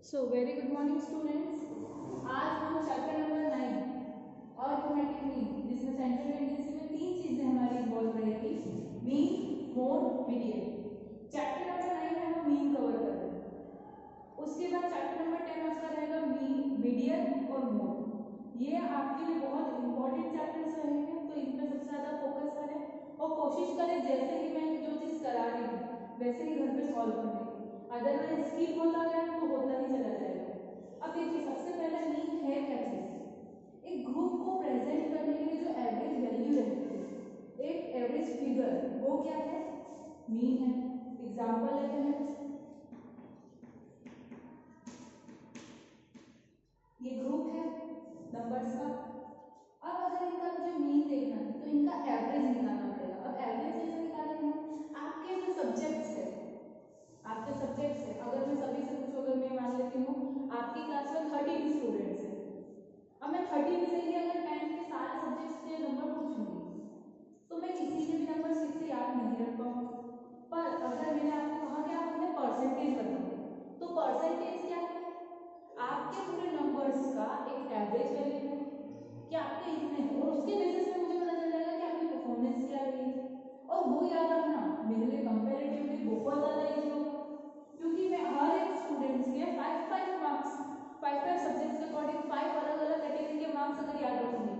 So very good morning students. आज हम chapter number 9 arithmetic mean, जिसमें सेंट्रल टेंडेंसी में तीन चीजें हमारी इन्वॉल्व रहेगी, mean, mode, median. Chapter number 9 में हम मीन कवर कर रहे हैं। उसके बाद चैप्टर नंबर 10 आपका रहेगा मीन, मीडियन और मोड। ये आपके लिए बहुत इंपॉर्टेंट चैप्टर्स रहेंगे, तो इन पर सबसे ज्यादा फोकस करें और कोशिश करें जैसे ही मैं जो चीज करा रही हूँ वैसे ही घर पे सॉल्व करने की। अदरवाइज स्किप होता गया तो होता ही चला जाएगा। अब देखिए, सबसे पहले मीन है क्या चीज। एक ग्रुप को प्रेजेंट करने के लिए जो एवरेज वैल्यू रहती है, एक एवरेज फिगर, वो क्या है, मीन है। एग्जांपल लेते हैं, ये ग्रुप है नंबर्स का। अब अगर इनका मुझे मीन देखना है तो इनका एवरेज निकालना पड़ेगा। अब एवरेज कैसे निकालेंगे, आपके जो सब्जेक्ट्स है, अगर मैं सभी से पूछूं, अगर मैं मान लेती हूँ आपकी क्लास में 30 स्टूडेंट्स है, अब मैं 30 में से ही अगर 10 के सारे सब्जेक्ट्स के नंबर पूछूंगी तो मैं किसी के भी नंबर ठीक से याद नहीं रख पाऊंगी। पर अगर मैंने आपको कहा कि आप अपने परसेंटेज बताओ, तो परसेंटेज क्या है, आपके पूरे नंबर्स का एक एवरेज वैल्यू है कि आपके इतने हैं, और उसके बेसिस पे मुझे पता चल जाएगा कि आपकी परफॉर्मेंस क्या रही है। और वो याद रखना मेरे लिए कंपैरेटिवली बहुत ज़्यादा इजी होगा, क्योंकि मैं हर एक स्टूडेंट्स के 5 मार्क्स, 5 सब्जेक्ट्स के अकॉर्डिंग 5 अलग अलग कैटेगरी के मार्क्स अगर याद रखूंगी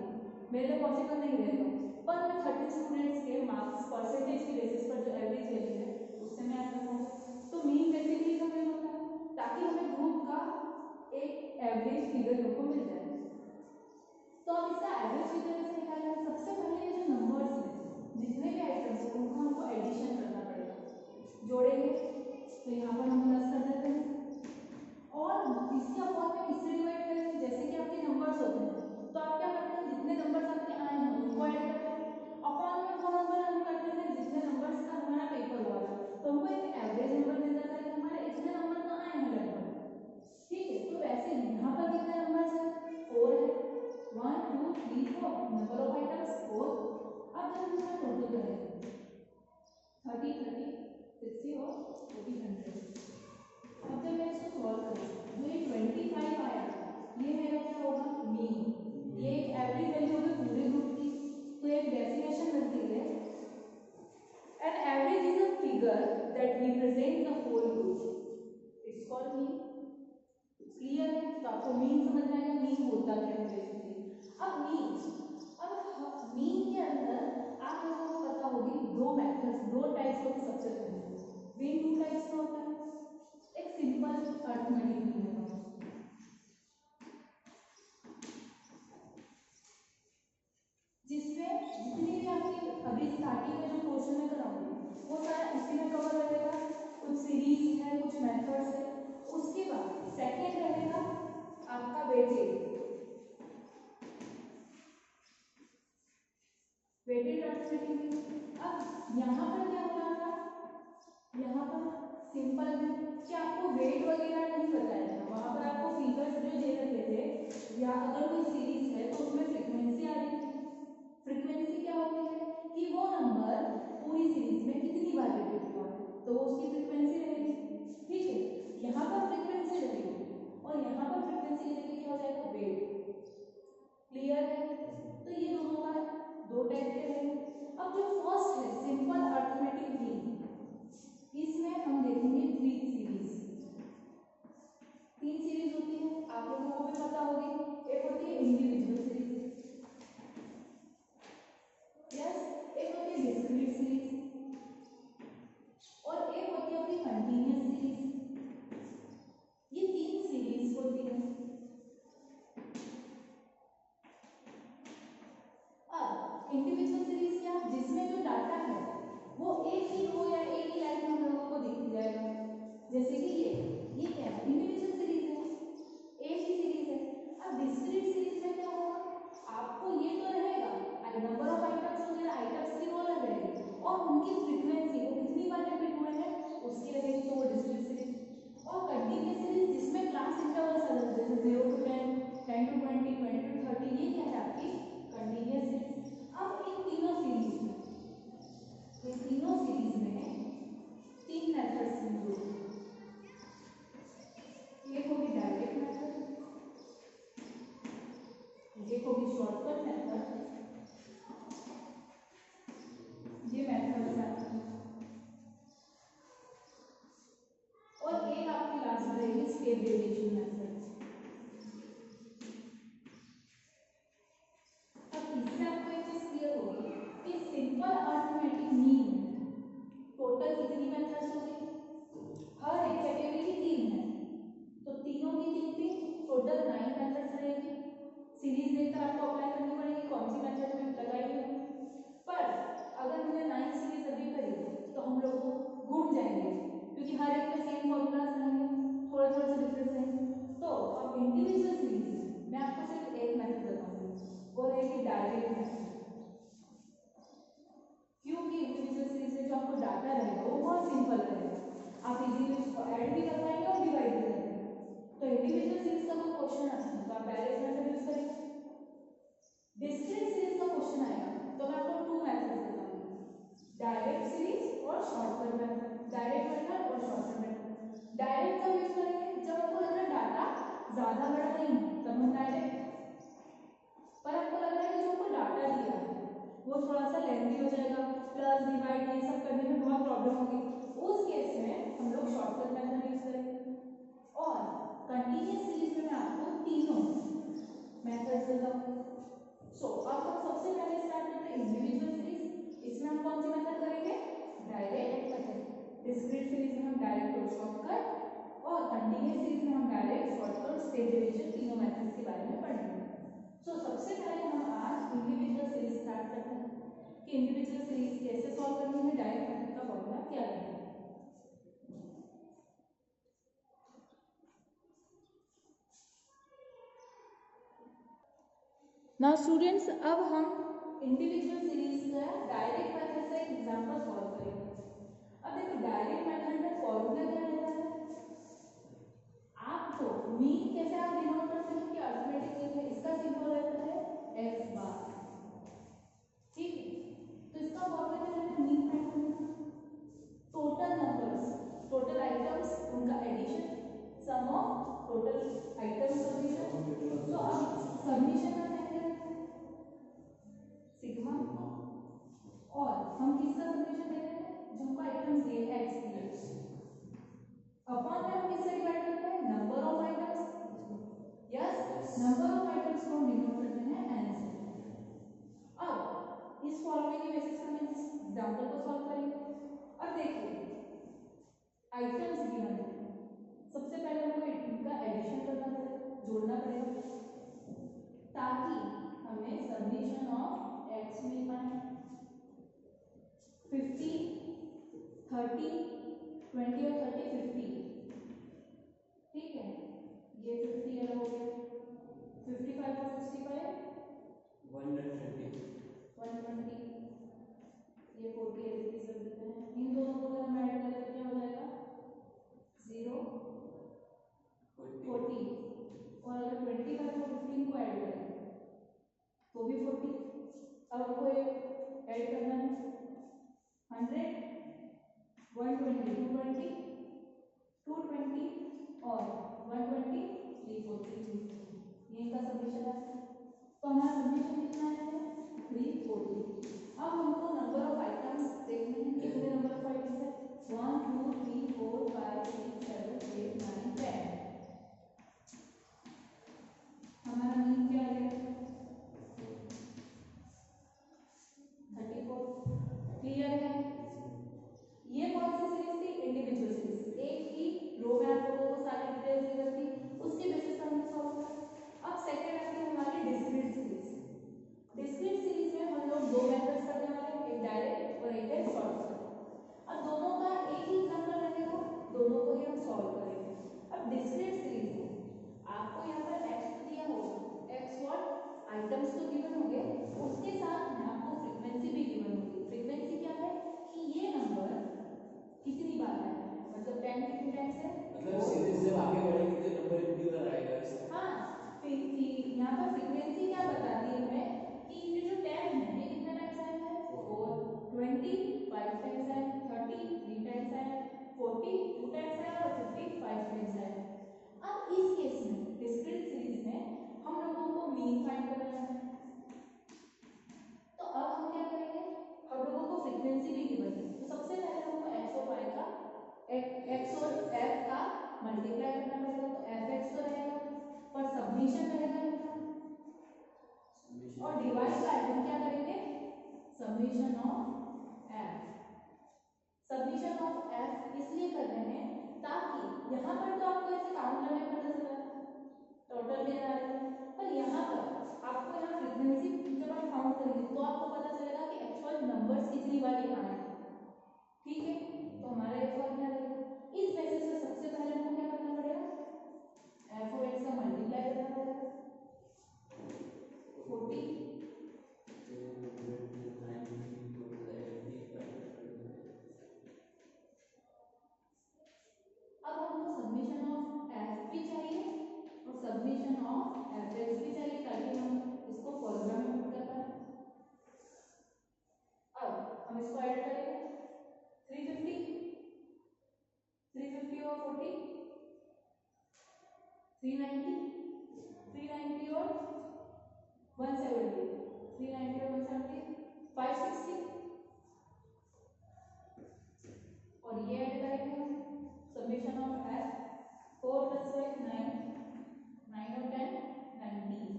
मेरे लिए पॉसिबल नहीं रहेगा। पर मैं 30 स्टूडेंट्स के मार्क्स परसेंटेज के बेसिस पर जो एवरेज वैल्यू है उससे मैं याद रखूंगा। तो मीन बेसिकली हमें होता है ताकि हमें ग्रुप का एक एवरेज फिगर को मिल जाए। तो अब इसका एवरेज फिगर कैसे निकालना है, सबसे पहले जो नंबर्स हैं, जितने भी आइटम्स हैं उनको हमको एडिशन करना पड़ेगा, जोड़ेंगे। तो यहाँ पर हम प्लस कर देते हैं और इसके अपॉन में इससे डिवाइड करेंगे। जैसे कि आपके नंबर्स होते हैं तो आप क्या करते हैं, जितने नंबर्स आपके आए हैं उनको ऐड करते हैं। अपॉन में वो नंबर हम करते हैं जितने नंबर्स का हमारा पेपर हुआ है, तो हमको एक एवरेज नंबर मिल जाता है कि हमारे इतने नंबर तो आए हैं लगभग। ठीक है, तो वैसे यहाँ पर कितने नंबर्स हैं, 4 है, 1 2 3 4, नंबर ऑफ आइटम्स 4। अब जब हम इसका टोटल करेंगे 30 30 60 और 40 100। अब जब मैं इसको सॉल्व करूँ जो ये 25 आया, ये मेरा क्या होगा, मीन। ये एक एवरेज वैल्यू होगी पूरे ग्रुप की। तो एक डेफिनेशन बनती है, an average is a figure that represent the whole group, it's called mean. Clear है, तो आपको मीन समझ में आएगा मीन होता क्या है बेसिकली। अब मीन के अंदर आप लोगों को पता होगी दो मेथड्स, दो टाइप्स ऑफ स्ट्रक्चर होते हैं। मीन 2 टाइप्स का होता है, एक सिंपल अर्थमेटिक मीन होता है, जिसमें जितनी भी आपकी अभी स्टार्टिंग में जो क्वेश्चन में कराऊंगी वो सारा इसी में कवर रहेगा। कुछ सीरीज है, कुछ मेथड्स है। उसके बाद सेकंड रहेगा आपका वेटेड अर्थमेटिक मीन। अब यहाँ पर क्या हो रहा था, यहाँ पर सिंपल में कि आपको वेट वगैरह नहीं बताया था, वहां पर आपको फिगर्स जो दे रखे थे, या अगर कोई सीरीज है तो उसमें फ्रीक्वेंसी आ रही थी। फ्रीक्वेंसी क्या होती है कि वो नंबर पूरी सीरीज में कितनी बार रिपीट हुआ है, तो वो उसकी फ्रीक्वेंसी रहेगी। ठीक है, यहाँ पर फ्रीक्वेंसी रहेगी और यहाँ पर फ्रीक्वेंसी की जगह क्या हो जाएगा, वेट। क्लियर है, तो ये दोनों का दो टाइप के रहेंगे। अब जो फर्स्ट है सिंपल अर्थमेटिक मीन, इसमें हम देखेंगे 3 सीरीज। 3 सीरीज होती है, आप लोगों को भी पता होगी। एक होती है इंडिविजुअल सीरीज, यस, एक होती है डिस्क्रीट सीरीज और एक होती है अपनी कंटीन्यूअस सीरीज। ये 3 सीरीज होती है। अब इंडिविजुअल सीरीज क्या, जिसमें जो डाटा है वो एक ही रो या एक ही लाइन में हम लोगों को दिख जाएगा। जैसे कि ये क्या है, इंडिविजुअल सीरीज है, एक ही सीरीज है। अब डिस्क्रीट सीरीज में क्या होगा, शॉर्टकट मेथड, ये मेथड है आपकी, और एक आपकी लास्ट में रहेगी स्टेप डेविएशन मेथड। अब इससे आपको एक चीज क्लियर होगी कि सिंपल अर्थमेटिक मीन टोटल कितनी मेथड्स होगी, हर एक कैटेगरी की 3 है, तो तीनों की 3 टोटल 9 मेथड्स रहेगी। सीरीज देखकर आपको अप्लाई करनी पड़ेगी कौन सी मेथड में लगाई है। पर अगर हमने 9 सीरीज अभी करी तो हम लोग को घूम जाएंगे, क्योंकि हर एक में सेम फॉर्मूलाज रहेंगे, थोड़े थोड़े से डिफरेंस रहेंगे। तो अब इंडिविजुअल सीरीज में मैं आपको सिर्फ एक मेथड बताऊंगी, वो रहेगी डायरेक्ट मेथड, क्योंकि इंडिविजुअल सीरीज में जो आपको डाटा रहेगा वो बहुत सिंपल रहेगा, आप इजीली उसको ऐड भी कर पाएंगे और डिवाइड भी कर पाएंगे। तो इंडिविजुअल सीरीज का कोई क्वेश्चन आता है तो आप डायरेक्ट मेथड यूज करेंगे। डिस्क्रीट सीरीज का क्वेश्चन आएगा तो मैं आपको 2 मेथड्स बताऊंगी, डायरेक्ट सीरीज और शॉर्टकट मेथड, डायरेक्ट मेथड और शॉर्टकट मेथड। डायरेक्ट कब यूज करेंगे, जब आपको लग रहा है डाटा ज्यादा बड़ा नहीं है तब हम डायरेक्ट, पर आपको लग रहा है कि जो आपको डाटा दिया है वो थोड़ा सा लेंथी हो जाएगा, प्लस डिवाइड ये सब करने में बहुत प्रॉब्लम होगी, उस केस में हम लोग शॉर्टकट मेथड यूज करेंगे। और कंटीन्यूअस सीरीज में मैं आपको तीनों मेथड्स बताऊंगी। सो अब हम सबसे पहले स्टार्ट करते हैं इंडिविजुअल सीरीज, इसमें हम कौन सी मेथड करेंगे, डायरेक्ट मेथड। डिस्क्रीट सीरीज में हम डायरेक्ट और शॉर्टकट, और कंटीन्यूअस सीरीज में हम डायरेक्ट, शॉर्टकट, स्टेप डेविएशन तीनों मेथड्स के बारे में पढ़ेंगे। सो सबसे पहले हम आज इंडिविजुअल सीरीज स्टार्ट करते हैं कि इंडिविजुअल सीरीज कैसे सॉल्व करनी है, डायरेक्ट मेथड का फॉर्मूला क्या है। नाउ स्टूडेंट्स, अब हम इंडिविजुअल सीरीज का डायरेक्ट मेथड से एक एग्जांपल सॉल्व करेंगे। अब देखो डायरेक्ट मेथड में फॉर्मूला क्या रहता है, आपको मीन कैसे आप डिनोट करते हैं कि अर्थमेटिक मीन में इसका सिंबल रहता है x बार, ठीक है। तो इसका फॉर्मूला क्या रहता है, मीन फाइंड करना, टोटल नंबर्स, टोटल आइटम्स उनका addition, sum of total item submission. तो अब सब्मिशन का सिग्मा, और हम किसका सब्मिशन दे रहे हैं, जो हमको आइटम्स दिए x दिए, अपॉन में हम किससे डिवाइड करते हैं, number of items, yes number of items को हम डिनोट करते हैं n से। अब इस फॉर्मूले के बेसिस पर हम इस एग्जांपल को सॉल्व करेंगे। अब देखिए आइटम्स गिवन है, सबसे पहले हमको इनका एडिशन करना पड़ेगा, जोड़ना पड़ेगा, ताकि हमें सब्मिशन ऑफ x मिल पाए। 50, 30, 20 और 30, 50, ठीक है, ये 50 अलग हो गया, 55 और 65 120, 120, ये 40 ऐसे कर देते हैं। इन दोनों को अगर हम ऐड करें तो क्या हो जाएगा, 0 40, और अगर 25 और 15 को ऐड करें तो भी 40। अब आपको ऐड करना है 100, 120, 220, 220 और 120, 340, ये इनका सब्मिशन है। तो हमारा सब्मिशन कितना है, 340। अब हमको नंबर ऑफ आइटम्स देखने हैं, कितने नंबर ऑफ आइटम्स है, 1 2 3 4 5 6 7 8 9 10। हमारा मीन क्या है, 34। क्लियर है, ये कौन सी सीरीज थी, इंडिविजुअल सीरीज, एक ही रो में आप लोगों को सारी डिटेल्स गिवन थी, उसके बेसिस पर हमने सॉल्व किया। अब सेकंड आती है हमारी डिस्क्रीट सीरीज। डिस्क्रीट सीरीज में हम लोग दो मेथड्स करने वाले हैं, एक डायरेक्ट और एक है शॉर्टकट। अब दोनों का एक ही एग्जांपल रहेगा, दोनों को ही हम सॉल्व करेंगे। अब discrete submission of F. Submission of F इसलिए कर रहे हैं ताकि यहाँ पर तो आपको ऐसे काउंट करने में पता चला टोटल कितना आ रहा है, पर यहाँ पर आपको यहाँ फ्रीक्वेंसी जब आप काउंट करेंगे तो आपको पता चलेगा कि एक्चुअल नंबर्स कितनी बार ये आए। ठीक है, तो हमारा ये फॉर्मूला रहेगा। इस बेसिस पे सबसे पहले हमको क्या करना पड़ेगा, एफ और एक्स का मल्टीप्लाई करना पड़ेगा 40। अब हमको सबमिशन ऑफ एफ भी चाहिए और सबमिशन ऑफ एफ एक्स भी चाहिए ताकि हम इसको फॉर्मूला में पुट कर पाए। अब हम इसको ऐड करेंगे 350 और 40 390 390 और 170 390 और 170 560 और ये ऐड करेंगे हम सबमिशन ऑफ एफ 4 + 5 9 9 और 10 19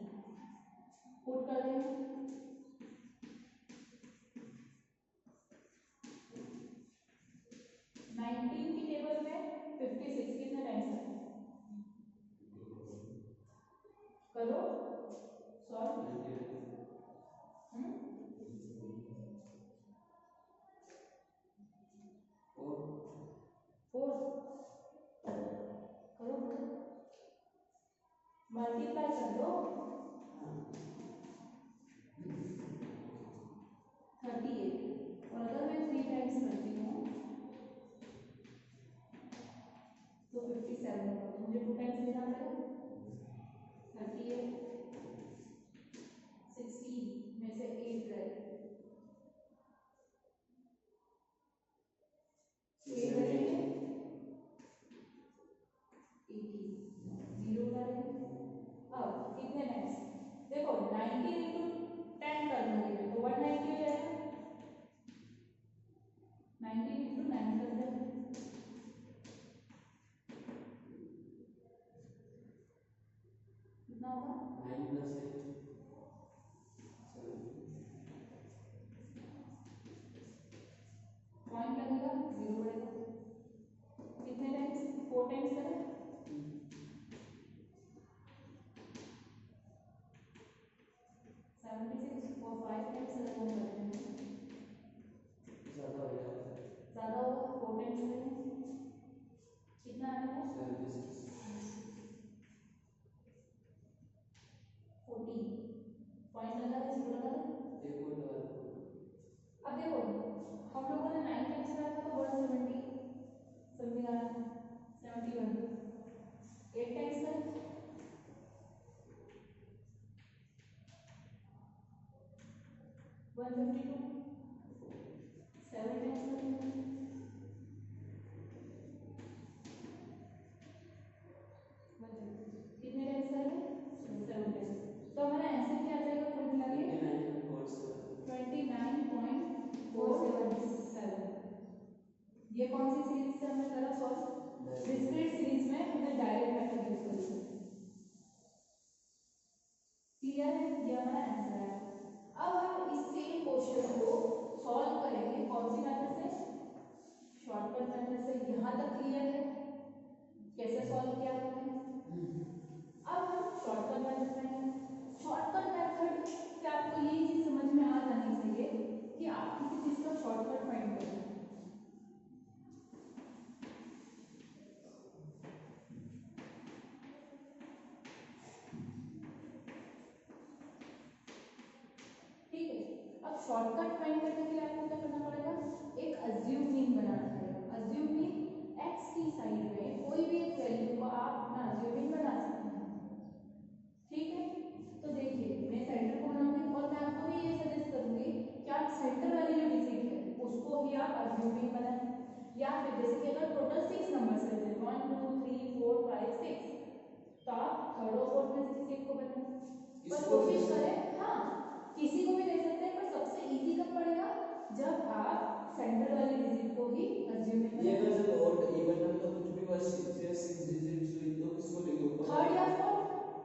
पुट कर देंगे 19 की टेबल में 56 कितना टाइम्स है करो सॉल्व। 4 करो मल्टीप्लाई कर दो 38 और अगर मैं 3 टाइम्स करती हूँ तो 57 होगा, तो मुझे 2 टाइम्स लेना पड़ेगा 38 16 में से 8 गए 8 बचेंगे 80 0 करेंगे। अब कितने टाइम्स देखो 19 इंटू 10 कर दूंगी मैं तो 190 हो जाएगा 19 इंटू 9 कर देंगे कितना होगा 9 + 8 पॉइंट लगेगा 0 बढ़ेगा कितने टाइम्स 4 टाइम्स करें 76 और 5 टाइम्स अगर हम करते हैं ज़्यादा हो जाएगा ज़्यादा होगा 4 टाइम्स करेंगे कितना आएगा 76 40 पॉइंट लगा दे 0 लगा दे। एक पॉइंट लगा दो। अब देखो हम लोगों ने 9 टाइम्स करा था तो 170 समथिंग आया 71 8 टाइम्स करें 152 7 टाइम्स करें 150 कितने टाइम्स करेंगे 7 टाइम्स तो हमारा आंसर क्या आ जाएगा कुल मिला के 29.477 ये कौन सी सीरीज से हमने करा सॉल्व डिस्क्रीट सीरीज में हमने डायरेक्ट मेथड यूज करी क्लियर है ये हमारा आंसर है। अब हम इस सेम क्वेश्चन को सॉल्व करेंगे कौन सी मेथड से शॉर्टकट मेथड से। यहाँ तक क्लियर है कैसे सॉल्व किया हमने। अब हम शॉर्टकट मेथड में शॉर्टकट मेथड से आपको ये चीज समझ में आ जानी चाहिए कि आप किसी चीज का शॉर्टकट फाइंड करें। ठीक है, अब शॉर्टकट फाइंड करने के लिए आपको क्या करना पड़ेगा एक अज्यूम मीन बनाना पड़ेगा। अज्यूम मीन एक्स की साइड में कोई भी एक वैल्यू को आप अपना अज्यूम मीन बना सकते हैं। ठीक है, तो देखिए मैं सेंटर को बनाऊंगी और मैं आपको भी ये सजेस्ट करूंगी कि आप सेंटर वाली जो डिजिट है उसको ही आप अज्यूम मीन बनाएं या फिर जैसे कि अगर टोटल 6 नंबर्स रहते हैं 1 2 3 4 5 6 तो आप थर्ड और फोर्थ में से किसी एक को बनाएं। बस कोशिश करें हाँ किसी को भी ले सकते हैं पर सबसे इजी कब पड़ेगा जब आप सेंटर वाली डिजिट को ही अज्यूम मीन ये बनाएं। अगर जब ऑड इवन नंबर कुछ भी बस 6 डिजिट्स हुई तो किसको लेंगे ऊपर थर्ड या फोर्थ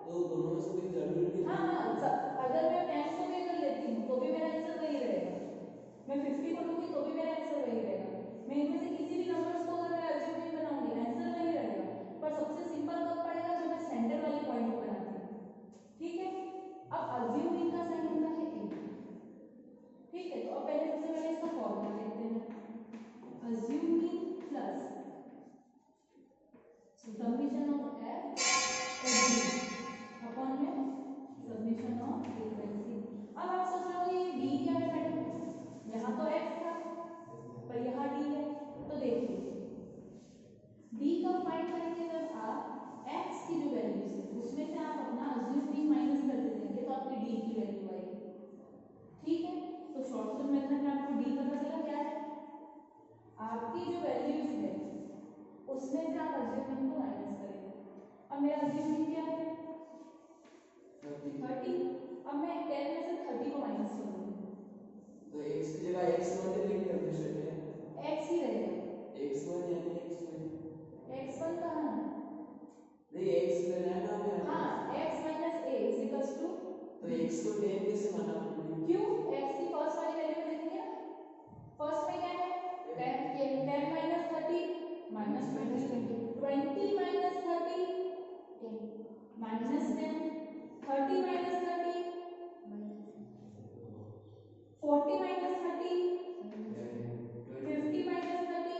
तो दोनों में से कोई जरूरी नहीं हाँ हाँ अगर मैं 10 को भी कर लेती हूँ तो भी मेरा आंसर वही रहेगा मेरा अज्यूमिंग क्या है 30 30। अब मैं 10 में से 30 को माइनस करूंगी तो x की जगह x1 लिख कर दे सकते हैं x ही रहेगा x1 यानी x1 x1 कहाँ है नहीं x लेना है ना हमें हाँ x minus a is equals to तो x को 10 कैसे माना हमने क्यों x की फर्स्ट वाली वैल्यू में देखेंगे ना फर्स्ट में क्या है 10 minus 30 minus 20 20 minus 30 minus 10 30 minus 30 40 minus 30 50 minus 30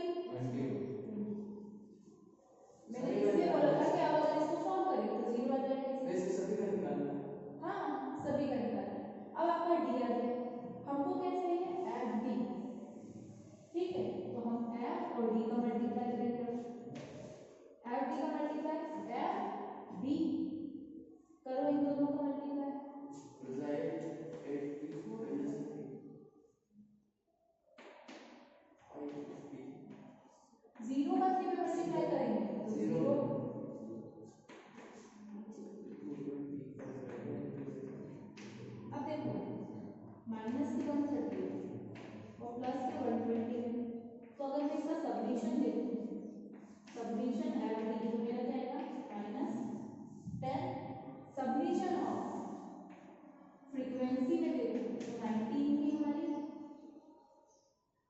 मैंने इसलिए बोला था कि आप अगर इसको सॉल्व करेंगे तो जीरो आ जाएगा इसमें वैसे सभी का निकालना है हाँ सभी का निकालना है अब आपका डी आ गया हमको क्या चाहिए एफ डी ठीक है तो हम एफ और डी का मल्टीप्लाई करेंगे एफ डी का मल्टीप्लाई एफ डी करो इन दोनों का मल्टीप्लाई राइट 84 माइनस 550 जीरो का 3 में मल्टीप्लाई करेंगे तो जीरो अब देखो माइनस की 130 है और प्लस के 120 है तो अगर मैं इसका सबडिविजन देखूं सबडिविजन एफ डी तो मेरा क्या आएगा माइनस 10 सबडिविजन ऑफ फ्रीक्वेंसी में देखूं तो 19 थी हमारी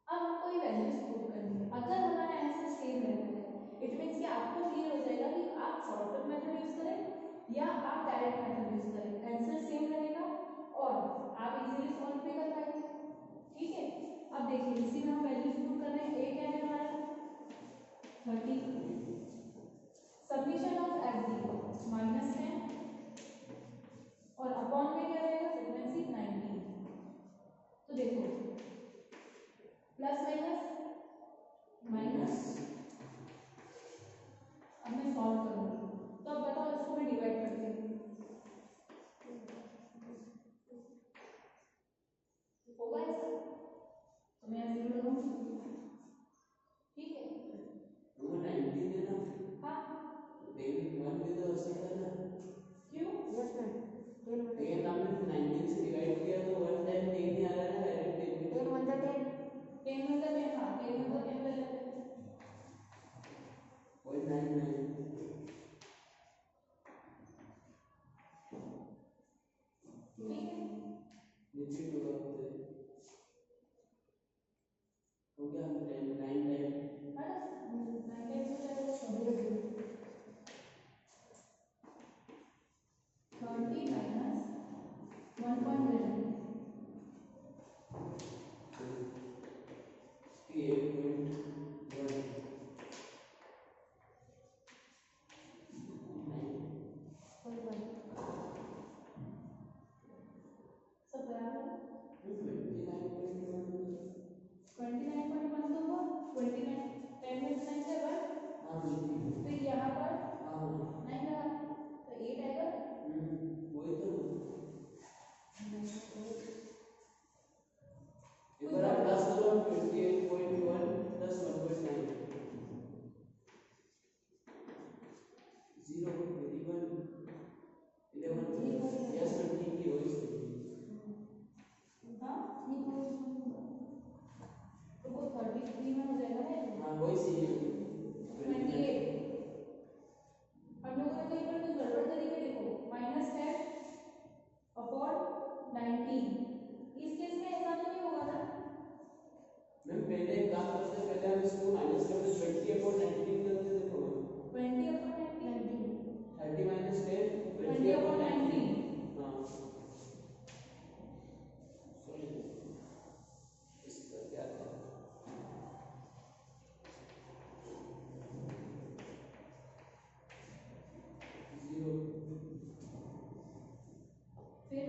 अब हमको ये वैल्यूज प्रूव करनी है अगर हमारा आंसर सेम रहता है इट मींस कि आपको क्लियर हो जाएगा कि आप शॉर्टकट मेथड यूज करें या आप डायरेक्ट मेथड यूज करें आंसर सेम रहेगा और आप इजीली सॉल्व भी कर पाएंगे ठीक है अब देखिए इसी में हम वैल्यूज प्रूव कर रहे हैं ए क्या है हमारा 30 submission of F D minus 10 और अपॉन में क्या रहेगा फ्रीक्वेंसी 19 तो देखो प्लस माइनस माइनस अब मैं सॉल्व करूंगी तो अब बताओ इसको मैं डिवाइड करती हूँ होगा ऐसा तो मैं यहाँ जीरो लगाऊंगी ठीक है वो 19 है ना हाँ 10 1 भी तो हो सकता है ना क्यों यस मैम 10 हमने 19 से डिवाइड किया तो 1 टाइम 10 ही आ रहा है ना डायरेक्ट 10 1 10 10 मतलब 10 हाँ 10 मतलब 10 ले लेते हैं 0.99 ठीक है नीचे टू होते हो गया 9 टाइम है ना 9 टाइम्स हो जाएगा 30 माइनस 1.11 सब बराबर है 29.1 तो हुआ 29 10 में से 9 जाएगा फिर यहाँ पर 9 रहा तो 8 आएगा वही तो कुछ इधर आप प्लस करो 28.1 प्लस 1.9 0 21 11 यस मैं ठीक ही वही सही हाँ तो वो 33 में हो जाएगा ना हाँ वही सही है 28 हम लोगों ने कहीं पर कुछ गड़बड़ करी है देखो माइनस 10 अपॉन 19 इस केस में ऐसा तो नहीं होगा ना मैम पहले एक काम करते हैं पहले हम इसको माइनस करते 20/19 करते देखो 20/19 30 minus 10 20/19 हाँ सॉरी इसका क्या था जीरो फिर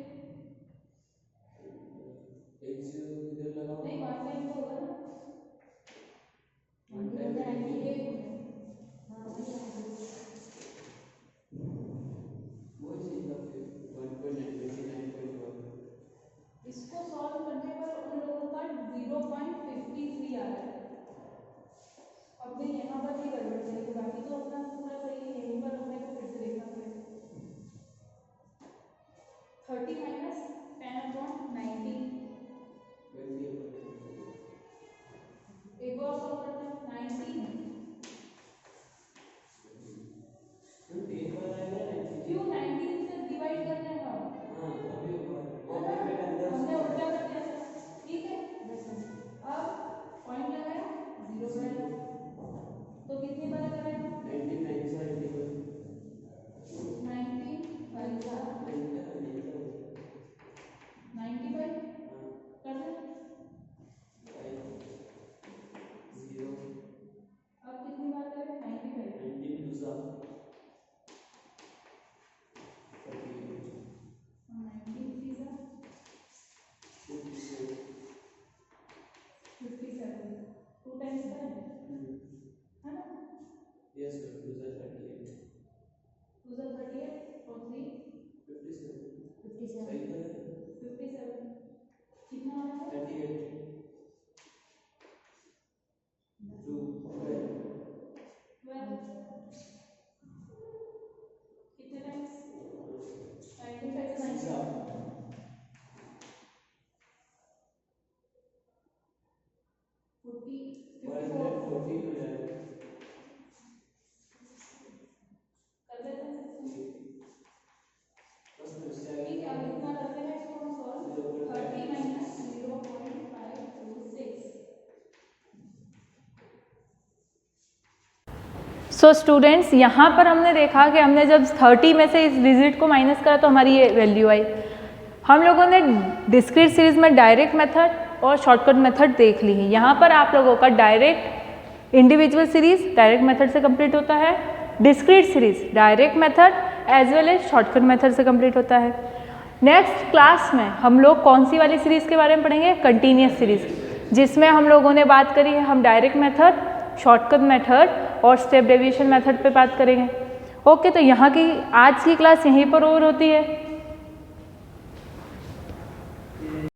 एक जीरो इधर लगाओ नहीं 1 टाइम तो होगा ना 1 टाइम 98 वो सही था फिर 1.99.1 इसको सॉल्व करने पर उन लोगों का 0.53 आ रहा है अपने यहाँ पर भी गड़बड़ करेंगे बाकी तो अपना पूरा सही है यहीं पर हमने को फिर से देखना टू टाइम्स करें है ना। Yes, sir. 2 are 38. 2 are 38 और 3 57. 57 सही तो है? 57 कितना आ रहा है 38. 2 12. 12 कितने टाइम्स 19 5 से 19 40 54 114 हो जाएगा। कर देते हैं सिस्टम बस फिर से ठीक है। अब इतना करते हैं इसको हम सॉल्व 30 माइनस 0.526 सो स्टूडेंट्स यहाँ पर हमने देखा कि हमने जब 30 में से इस डिजिट को माइनस करा तो हमारी ये वैल्यू आई। हम लोगों ने डिस्क्रीट सीरीज में डायरेक्ट मेथड और शॉर्टकट मेथड देख ली है। यहाँ पर आप लोगों का direct individual series direct method से कंप्लीट होता है, discrete series direct method as well as shortcut method से कंप्लीट होता है। नेक्स्ट क्लास में हम लोग कौन सी वाली सीरीज के बारे में पढ़ेंगे, कंटिन्यूअस सीरीज, जिसमें हम लोगों ने बात करी है हम डायरेक्ट मेथड, शॉर्टकट मेथड और स्टेप डेविएशन मेथड पे बात करेंगे। ओके, तो यहाँ की आज की क्लास यहीं पर ओवर होती है।